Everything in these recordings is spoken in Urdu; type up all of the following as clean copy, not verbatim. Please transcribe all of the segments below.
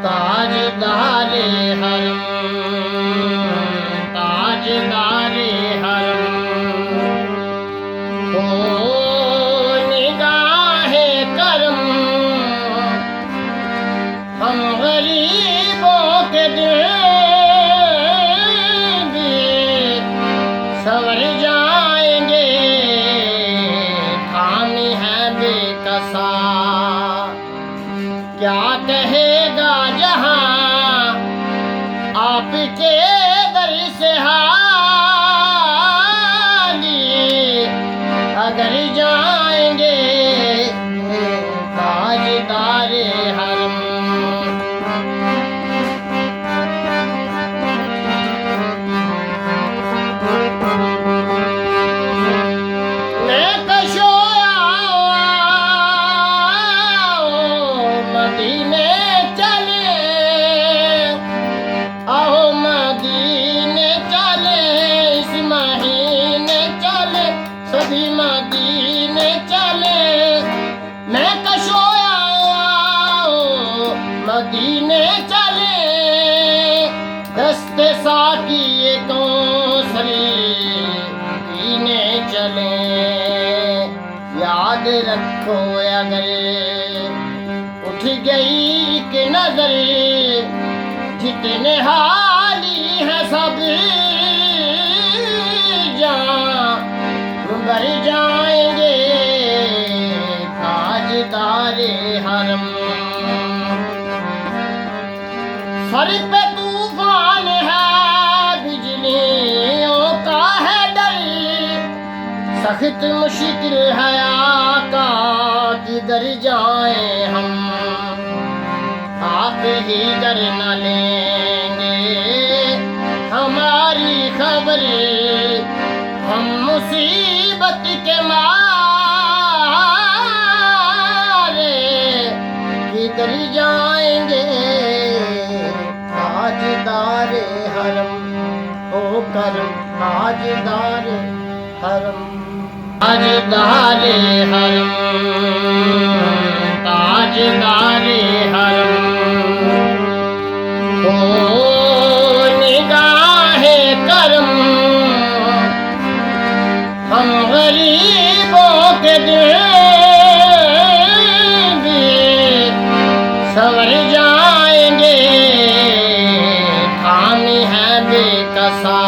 تاجدار حرم تاجدار حرم ہو نگاہ کرم ہم غریبوں کے دل بھی سنور جائیں گے خامی ہے بے کسا کیا کہے گا جہاں آپ کے در سے حالی اگر جائیں گے تاجدار حرم میں کشویا مدینے چلے آؤ مدینے چلے اس مہینے چلے سبھی مدینے چلے میں کشویا مدینے چلے دست ساقی کوثری پینے چلے یاد رکھو اگر اٹھ گئی کہ نظر جتنے حالی ہیں سب جہاں بھر جائیں گے تاجدار حرم سر پہ طوفان ہے بجلیوں کا ہے ڈر سخت مشکل ہے آقا کدھر جائیں ہم آپ ہی در نہ لیں گے ہماری خبر ہم مصیبت کے مارے کدھر جائیں گے تاجدار حرم ہو کرم تاجدار حرم تاجدار حرم تاجدار حرم ہو نگاہ کرم ہم غریبوں کے دل بھی سنور جائیں گے خامی ہے بے کسا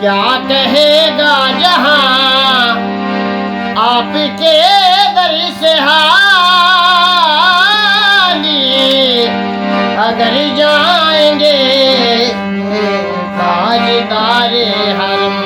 کیا کہے گا جہاں آپ کے در سے حالی اگر جائیں گے تاجدار حرم